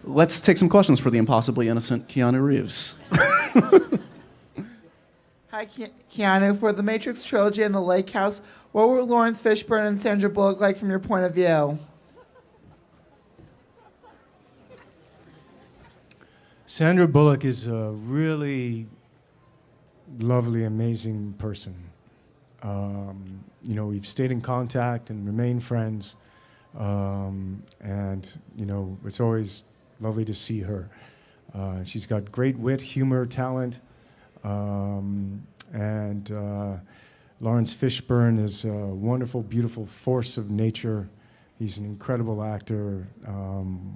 let's take some questions for the impossibly innocent Keanu Reeves. Hi, Keanu. For the Matrix trilogy and the Lake House, what were Laurence Fishburne and Sandra Bullock like from your point of view? Sandra Bullock is a really lovely, amazing person. We've stayed in contact and remained friends. It's always lovely to see her. She's got great wit, humor, talent. Laurence Fishburne is a wonderful, beautiful force of nature. He's an incredible actor,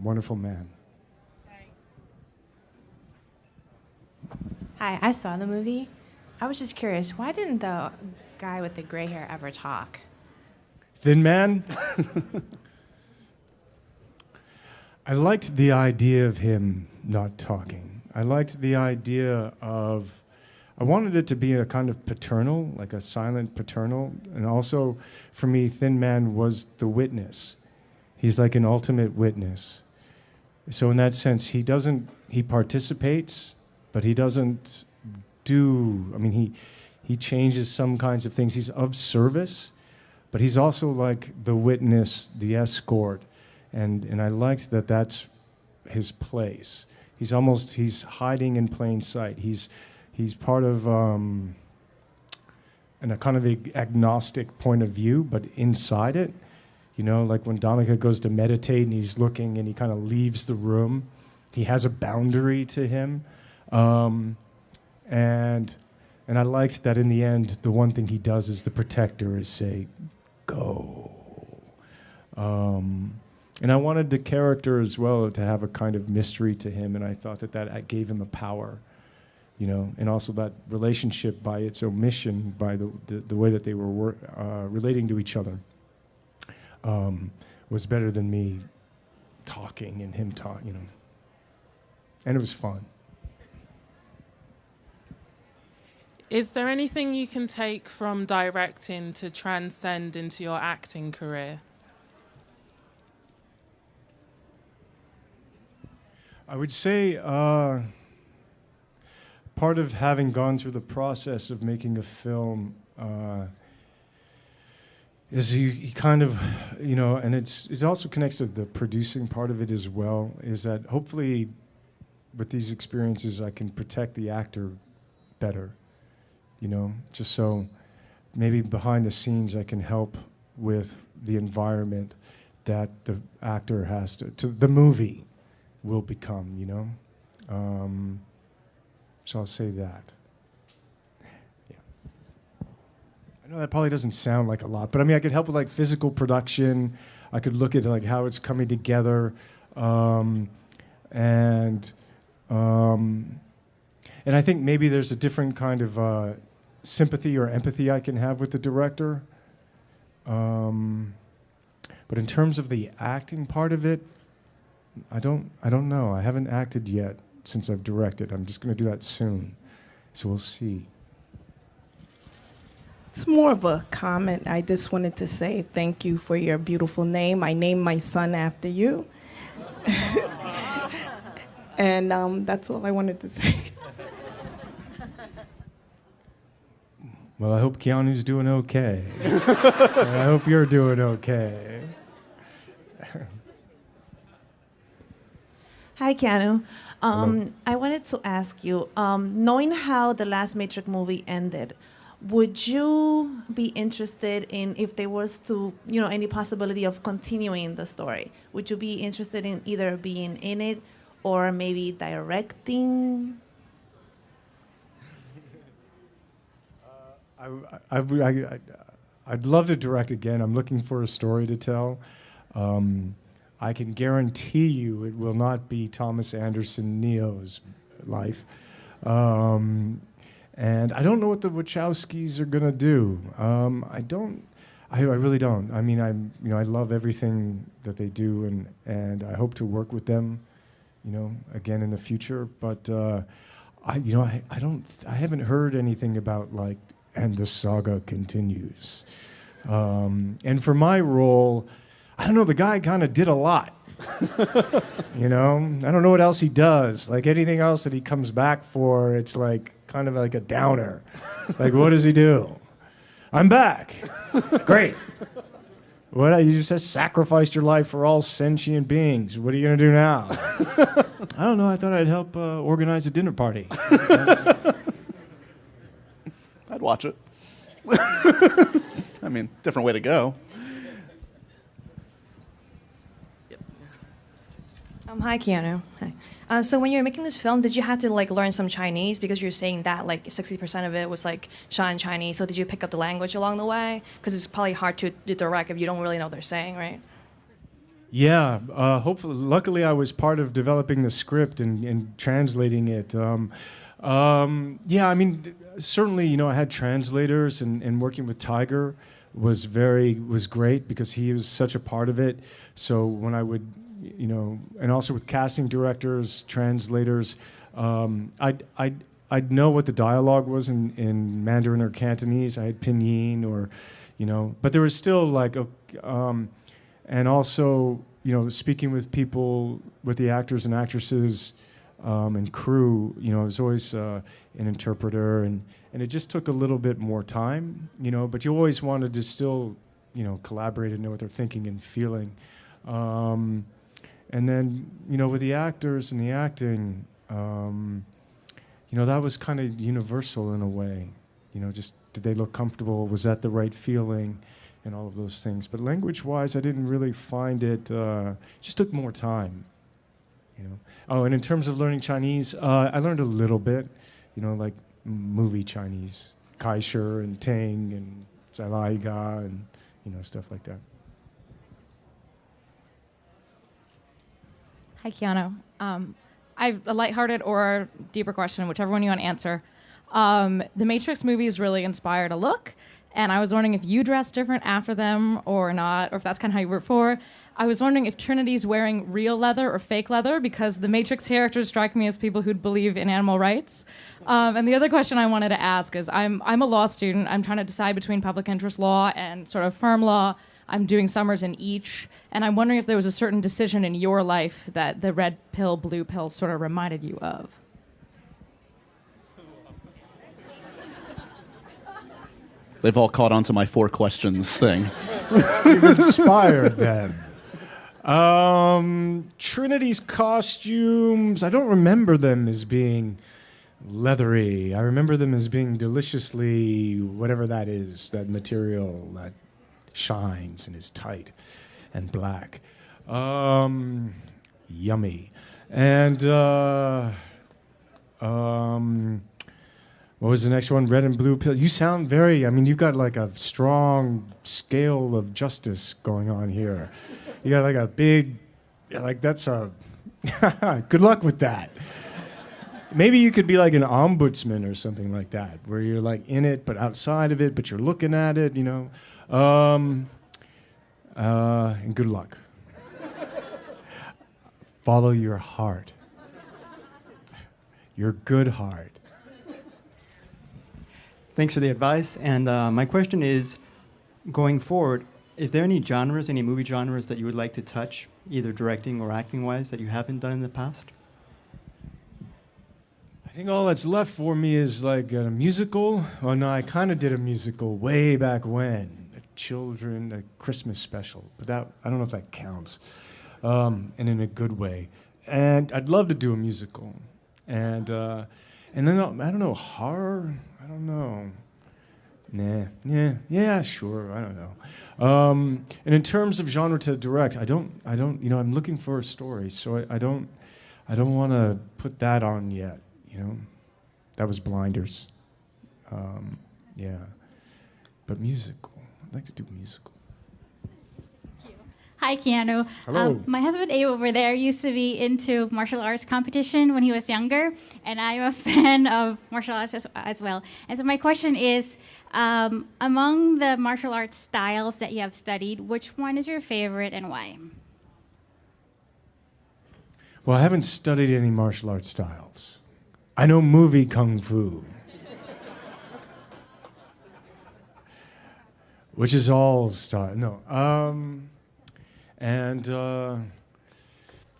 wonderful man. Hi, I saw the movie. I was just curious, why didn't the guy with the gray hair ever talk? Thin Man? I liked the idea of him not talking. I liked the idea of, I wanted it to be a kind of paternal, like a silent paternal. And also, for me, Thin Man was the witness. He's like an ultimate witness. So in that sense, he participates, but he doesn't he changes some kinds of things. He's of service, but he's also like the witness, the escort. And I liked that that's his place. He's hiding in plain sight. He's part of in a kind of agnostic point of view, but inside it, like when Donica goes to meditate and he's looking and he kind of leaves the room, he has a boundary to him. And I liked that in the end, the one thing he does as the protector is say, go. And I wanted the character as well to have a kind of mystery to him, and I thought that gave him a power, and also that relationship by its omission, by the way that they were relating to each other, was better than me talking and him talking, and it was fun. Is there anything you can take from directing to transcend into your acting career? I would say part of having gone through the process of making a film is you kind of, and it also connects to the producing part of it as well, is that hopefully with these experiences I can protect the actor better. Just so maybe behind the scenes I can help with the environment that the actor has to the movie will become, so I'll say that. Yeah. I know that probably doesn't sound like a lot, but I could help with like physical production. I could look at like how it's coming together, and I think maybe there's a different kind of sympathy or empathy I can have with the director. But in terms of the acting part of it, I don't know. I haven't acted yet since I've directed. I'm just going to do that soon. So we'll see. It's more of a comment. I just wanted to say thank you for your beautiful name. I named my son after you. And that's all I wanted to say. Well, I hope Keanu's doing okay. And I hope you're doing okay. Hi, Keanu. I wanted to ask you, knowing how the last Matrix movie ended, would you be interested in, if there was to, any possibility of continuing the story? Would you be interested in either being in it or maybe directing? I'd love to direct again. I'm looking for a story to tell. I can guarantee you it will not be Thomas Anderson Neo's life. And I don't know what the Wachowskis are gonna do. I really don't. I love everything that they do, and I hope to work with them, again in the future. But I haven't heard anything about like, and the saga continues. And for my role, I don't know, the guy kind of did a lot. You know, I don't know what else he does. Like anything else that he comes back for, it's like kind of like a downer. Like, what does he do? I'm back. Great. What, you just sacrificed your life for all sentient beings. What are you going to do now? I don't know. I thought I'd help organize a dinner party. I'd watch it. I mean, different way to go. Hi, Keanu. Hi. So when you were making this film, did you have to like learn some Chinese because you're saying that like 60% of it was like shot in Chinese? So did you pick up the language along the way? Because it's probably hard to direct if you don't really know what they're saying, right? Yeah. Hopefully, luckily, I was part of developing the script and translating it. Yeah, I mean, certainly, you know, I had translators, and working with Tiger was great because he was such a part of it. So when I would, you know, and also with casting directors, translators, I'd know what the dialogue was in Mandarin or Cantonese. I had pinyin or, you know, but there was still like and also, you know, speaking with people, with the actors and actresses and crew, you know, it was always an interpreter, and it just took a little bit more time, you know, but you always wanted to still, you know, collaborate and know what they're thinking and feeling. And then, you know, with the actors and the acting, you know, that was kind of universal in a way. You know, just did they look comfortable? Was that the right feeling? And all of those things. But language-wise, I didn't really find it. Just took more time. You know. Oh, and in terms of learning Chinese, I learned a little bit. You know, like movie Chinese, Kai Shi and Ting and Zai Lai Ga and, you know, stuff like that. Hi, Keanu. I have a lighthearted or deeper question, whichever one you want to answer. The Matrix movies really inspired a look, and I was wondering if you dressed different after them or not, or if that's kind of how you were before. I was wondering if Trinity's wearing real leather or fake leather, because the Matrix characters strike me as people who'd believe in animal rights. And the other question I wanted to ask is, I'm a law student. I'm trying to decide between public interest law and sort of firm law. I'm doing summers in each, and I'm wondering if there was a certain decision in your life that the red pill, blue pill sort of reminded you of. They've all caught on to my 4 questions thing. You've inspired them. Trinity's costumes, I don't remember them as being leathery. I remember them as being deliciously, whatever that is, that material that shines and is tight and black. Yummy. And what was the next one? Red and blue pill. You sound very, I mean, you've got like a strong scale of justice going on here. You got like a big, like that's a, good luck with that. Maybe you could be like an ombudsman or something like that, where you're like in it, but outside of it, but you're looking at it, you know. And good luck. Follow your heart. Your good heart. Thanks for the advice. And my question is, going forward, is there any genres, any movie genres that you would like to touch, either directing or acting-wise, that you haven't done in the past? I think all that's left for me is like a musical. Oh no, I kind of did a musical way back when, a Christmas special, but that, I don't know if that counts, and in a good way. And I'd love to do a musical, and then I don't know, horror. I don't know. Yeah, sure. I don't know. And in terms of genre to direct, I don't. You know, I'm looking for a story, so I don't want to put that on yet. You know, that was Blinders. Yeah, but musical. I'd like to do musical. Hi, Keanu. Hello. My husband Abe over there used to be into martial arts competition when he was younger, and I'm a fan of martial arts as well. And so my question is, among the martial arts styles that you have studied, which one is your favorite and why? Well, I haven't studied any martial arts styles. I know movie kung fu, which is all style. No. And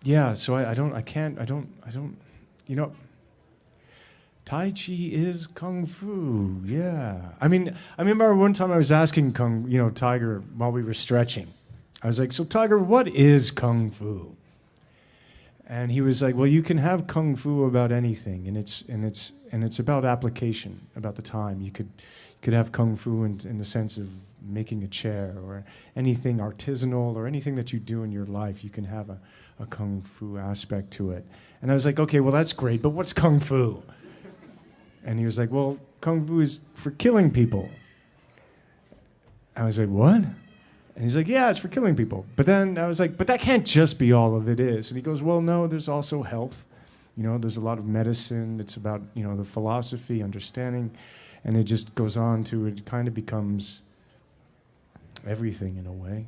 yeah, so I don't, you know, Tai Chi is Kung Fu, yeah. I mean, I remember one time I was asking Tiger while we were stretching. I was like, so Tiger, what is Kung Fu? And he was like, well, you can have Kung Fu about anything, and it's about application, about the time. You could have Kung Fu in the sense of making a chair or anything artisanal or anything that you do in your life. You can have a Kung Fu aspect to it. And I was like, okay, well, that's great, but what's Kung Fu? And he was like, well, Kung Fu is for killing people. I was like, what? And he's like, yeah, it's for killing people. But then I was like, but that can't just be all of it is. And he goes, well, no, there's also health. You know, there's a lot of medicine. It's about, the philosophy, understanding. And it just goes on to, it kind of becomes everything in a way.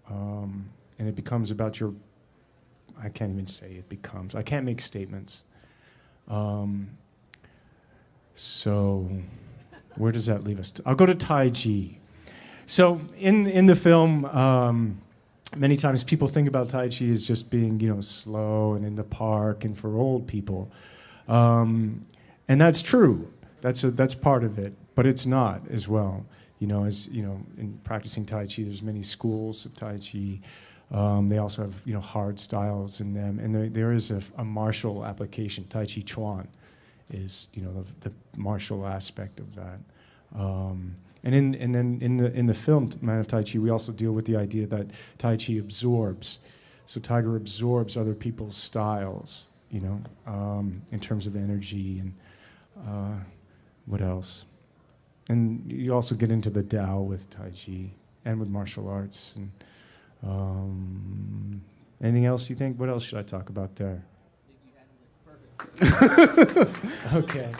And it becomes about your, I can't even say it becomes. I can't make statements. So where does that leave us? I'll go to Tai Chi. So in the film, many times people think about Tai Chi as just being, slow and in the park and for old people. And that's true. That's part of it, but it's not as well. In practicing Tai Chi, there's many schools of Tai Chi. They also have, hard styles in them, and there is a martial application. Tai Chi Chuan is, the martial aspect of that. And then in the film Man of Tai Chi, we also deal with the idea that Tai Chi absorbs. So Tiger absorbs other people's styles, in terms of energy and what else. And you also get into the Tao with Tai Chi and with martial arts. And anything else you think? What else should I talk about there? Okay.